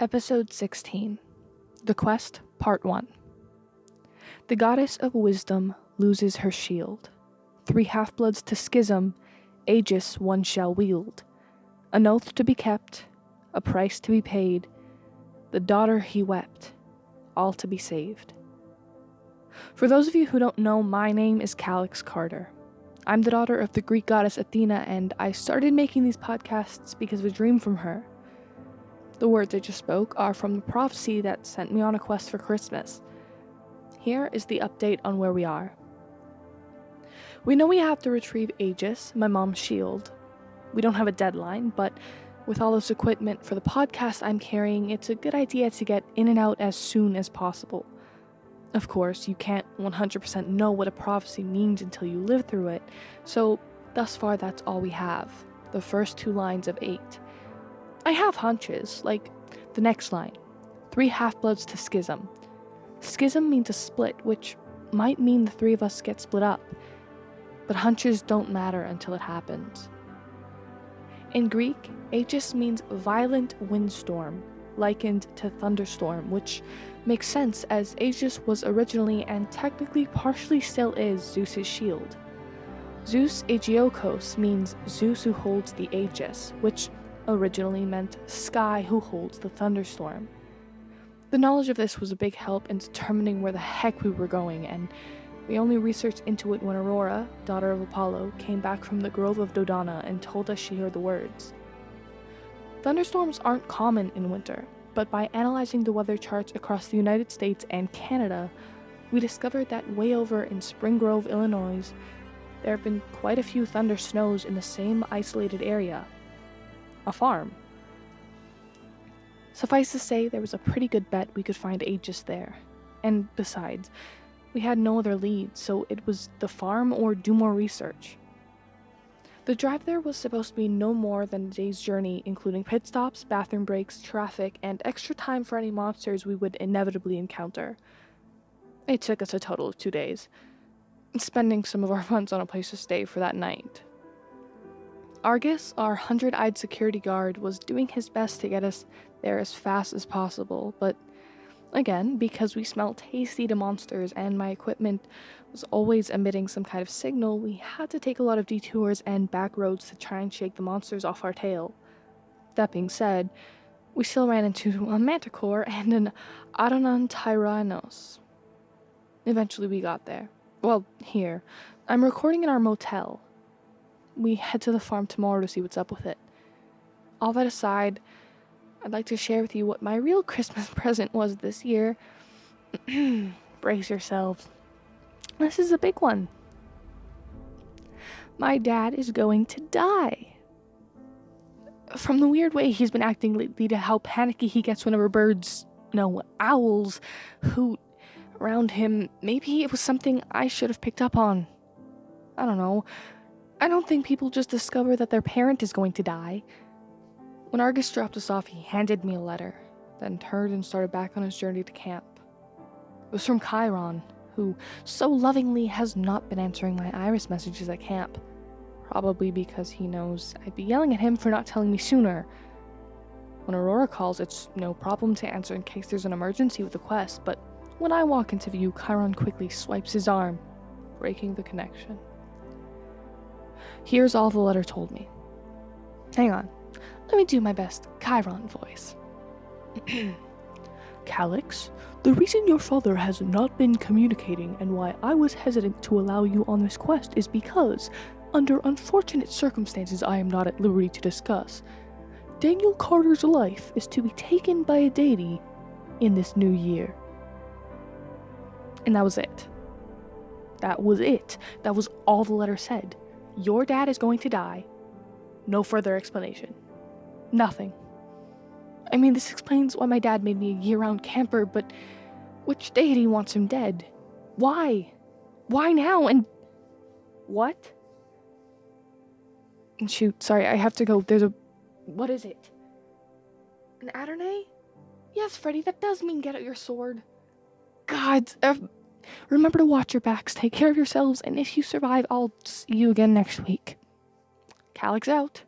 Episode 16. The Quest, Part 1. The goddess of wisdom loses her shield. 3 half-bloods to schism, Aegis one shall wield. An oath to be kept, a price to be paid, the daughter he wept, all to be saved. For those of you who don't know, my name is Calyx Carter. I'm the daughter of the Greek goddess Athena, and I started making these podcasts because of a dream from her. The words I just spoke are from the prophecy that sent me on a quest for Christmas. Here is the update on where we are. We know we have to retrieve Aegis, my mom's shield. We don't have a deadline, but with all this equipment for the podcast I'm carrying, it's a good idea to get in and out as soon as possible. Of course, you can't 100% know what a prophecy means until you live through it, so thus far that's all we have, the first 2 lines of 8. I have hunches, like the next line, 3 half-bloods to schism. Schism means a split, which might mean the 3 of us get split up, but hunches don't matter until it happens. In Greek, Aegis means violent windstorm, likened to thunderstorm, which makes sense as Aegis was originally and technically partially still is Zeus's shield. Zeus Aegiokos means Zeus who holds the Aegis, which originally meant sky who holds the thunderstorm. The knowledge of this was a big help in determining where the heck we were going, and we only researched into it when Aurora, daughter of Apollo, came back from the Grove of Dodona and told us she heard the words. Thunderstorms aren't common in winter, but by analyzing the weather charts across the United States and Canada, we discovered that way over in Spring Grove, Illinois, there have been quite a few thunder snows in the same isolated area. A farm. Suffice to say, there was a pretty good bet we could find Aegis there. And besides, we had no other leads, so it was the farm or do more research. The drive there was supposed to be no more than a day's journey, including pit stops, bathroom breaks, traffic, and extra time for any monsters we would inevitably encounter. It took us a total of 2 days, spending some of our funds on a place to stay for that night. Argus, our 100-eyed security guard, was doing his best to get us there as fast as possible, but again, because we smell tasty to monsters and my equipment was always emitting some kind of signal, we had to take a lot of detours and back roads to try and shake the monsters off our tail. That being said, we still ran into a manticore and an Odonontyrannos. Eventually we got there. Well, here. I'm recording in our motel. We head to the farm tomorrow to see what's up with it. All that aside, I'd like to share with you what my real Christmas present was this year. Brace yourselves. This is a big one. My dad is going to die. From the weird way he's been acting lately to how panicky he gets whenever owls hoot around him, maybe it was something I should have picked up on. I don't know. I don't think people just discover that their parent is going to die. When Argus dropped us off, he handed me a letter, then turned and started back on his journey to camp. It was from Chiron, who so lovingly has not been answering my Iris messages at camp, probably because he knows I'd be yelling at him for not telling me sooner. When Aurora calls, it's no problem to answer in case there's an emergency with the quest, but when I walk into view, Chiron quickly swipes his arm, breaking the connection. Here's all the letter told me. Hang on. Let me do my best Chiron voice. Calyx, the reason your father has not been communicating and why I was hesitant to allow you on this quest is because, under unfortunate circumstances I am not at liberty to discuss, Daniel Carter's life is to be taken by a deity in this new year. And that was it. That was it. That was all the letter said. Your dad is going to die. No further explanation. Nothing. I mean, this explains why my dad made me a year-round camper, but which deity wants him dead? Why? Why now? And what? And shoot, sorry, I have to go. What is it? An Adonai? Yes, Freddy, that does mean get out your sword. God, remember to watch your backs, take care of yourselves, and if you survive, I'll see you again next week. Calyx out.